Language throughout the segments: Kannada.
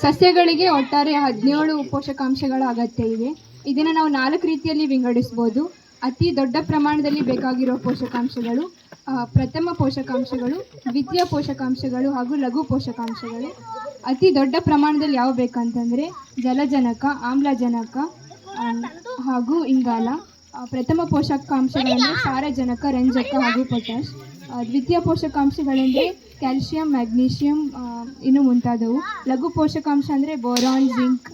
ಸಸ್ಯಗಳಿಗೆ ಒಟ್ಟಾರೆ 17 ಪೋಷಕಾಂಶಗಳ ಅಗತ್ಯ ಇದೆ. ಇದನ್ನು ನಾವು 4 ರೀತಿಯಲ್ಲಿ ವಿಂಗಡಿಸ್ಬೋದು. ಅತಿ ದೊಡ್ಡ ಪ್ರಮಾಣದಲ್ಲಿ ಬೇಕಾಗಿರುವ ಪೋಷಕಾಂಶಗಳು, ಪ್ರಥಮ ಪೋಷಕಾಂಶಗಳು, ದ್ವಿತೀಯ ಪೋಷಕಾಂಶಗಳು ಹಾಗೂ ಲಘು ಪೋಷಕಾಂಶಗಳು. ಅತಿ ದೊಡ್ಡ ಪ್ರಮಾಣದಲ್ಲಿ ಯಾವ ಬೇಕಂತಂದರೆ ಜಲಜನಕ, ಆಮ್ಲಜನಕ ಹಾಗೂ ಇಂಗಾಲ. ಪ್ರಥಮ ಪೋಷಕಾಂಶಗಳೆಂದರೆ ಸಾರಜನಕ, ರಂಜಕ ಹಾಗೂ ಪೊಟ್ಯಾಷ್. ದ್ವಿತೀಯ ಪೋಷಕಾಂಶಗಳೆಂದರೆ ಕ್ಯಾಲ್ಶಿಯಂ, ಮ್ಯಾಗ್ನೀಷಿಯಂ ಇನ್ನು ಮುಂತಾದವು. ಲಘು ಪೋಷಕಾಂಶ ಅಂದರೆ ಬೋರಾನ್, ಜಿಂಕ್,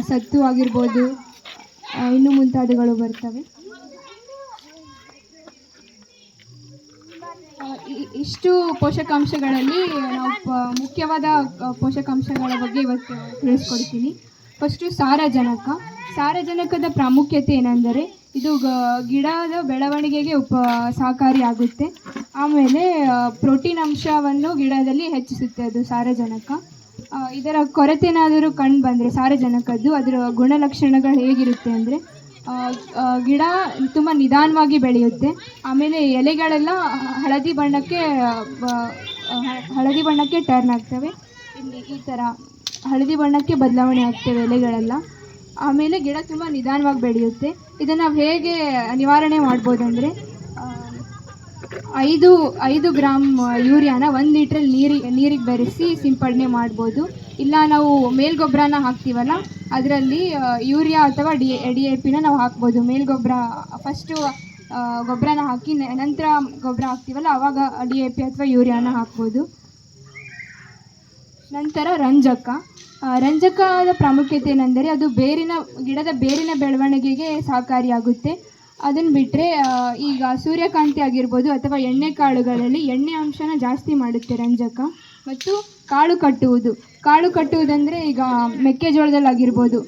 ಸತ್ತು ಆಗಿರ್ಬೋದು, ಇನ್ನು ಮುಂತಾದವುಗಳು ಬರ್ತವೆ. ಇಷ್ಟು ಪೋಷಕಾಂಶಗಳಲ್ಲಿ ನಾವು ಮುಖ್ಯವಾದ ಪೋಷಕಾಂಶಗಳ ಬಗ್ಗೆ ಇವತ್ತು ತಿಳಿಸ್ಕೊಡ್ತೀನಿ. ಫಸ್ಟು ಸಾರಜನಕ. ಸಾರಜನಕದ ಪ್ರಾಮುಖ್ಯತೆ ಏನೆಂದರೆ ಇದು ಗಿಡದ ಬೆಳವಣಿಗೆಗೆ ಸಹಕಾರಿಯಾಗುತ್ತೆ. ಆಮೇಲೆ ಪ್ರೋಟೀನ್ ಅಂಶವನ್ನು ಗಿಡದಲ್ಲಿ ಹೆಚ್ಚಿಸುತ್ತೆ ಅದು ಸಾರಜನಕ. ಇದರ ಕೊರತೆನಾದರೂ ಕಂಡು ಬಂದರೆ ಸಾರಜನಕದ್ದು ಅದರ ಗುಣಲಕ್ಷಣಗಳು ಹೇಗಿರುತ್ತೆ ಅಂದರೆ ಗಿಡ ತುಂಬ ನಿಧಾನವಾಗಿ ಬೆಳೆಯುತ್ತೆ. ಆಮೇಲೆ ಎಲೆಗಳೆಲ್ಲ ಹಳದಿ ಬಣ್ಣಕ್ಕೆ ಟರ್ನ್ ಆಗ್ತವೆ. ಇಲ್ಲಿ ಈ ಥರ ಹಳದಿ ಬಣ್ಣಕ್ಕೆ ಬದಲಾವಣೆ ಆಗ್ತವೆ ಎಲೆಗಳೆಲ್ಲ. ಆಮೇಲೆ ಗಿಡ ತುಂಬ ನಿಧಾನವಾಗಿ ಬೆಳೆಯುತ್ತೆ. ಇದನ್ನು ನಾವು ಹೇಗೆ ನಿವಾರಣೆ ಮಾಡ್ಬೋದಂದರೆ 5 ಗ್ರಾಮ್ ಯೂರಿಯಾನ 1 ಲೀಟ್ರಲ್ಲಿ ನೀರಿಗೆ ಬೆರೆಸಿ ಸಿಂಪಡಣೆ ಮಾಡ್ಬೋದು. ಇಲ್ಲ ನಾವು ಮೇಲ್ಗೊಬ್ಬರನ ಹಾಕ್ತೀವಲ್ಲ ಅದರಲ್ಲಿ ಯೂರಿಯಾ ಅಥವಾ DAP ನಾವು ಹಾಕ್ಬೋದು. ಮೇಲ್ಗೊಬ್ಬರ ಫಸ್ಟು ಗೊಬ್ಬರನ ಹಾಕಿ ನಂತರ ಗೊಬ್ಬರ ಹಾಕ್ತೀವಲ್ಲ ಆವಾಗ DAP ಅಥವಾ ಯೂರಿಯಾನ ಹಾಕ್ಬೋದು. ನಂತರ ರಂಜಕದ ಪ್ರಾಮುಖ್ಯತೆ ಏನೆಂದರೆ ಅದು ಗಿಡದ ಬೇರಿನ ಬೆಳವಣಿಗೆಗೆ ಸಹಕಾರಿಯಾಗುತ್ತೆ. ಅದನ್ನು ಬಿಟ್ಟರೆ ಈಗ ಸೂರ್ಯಕಾಂತಿ ಆಗಿರ್ಬೋದು ಅಥವಾ ಎಣ್ಣೆ ಕಾಳುಗಳಲ್ಲಿ ಎಣ್ಣೆ ಅಂಶನ ಜಾಸ್ತಿ ಮಾಡುತ್ತೆ ರಂಜಕ. ಮತ್ತು ಕಾಳು ಕಟ್ಟುವುದಂದರೆ ಈಗ ಮೆಕ್ಕೆಜೋಳದಲ್ಲಿ ಆಗಿರ್ಬೋದು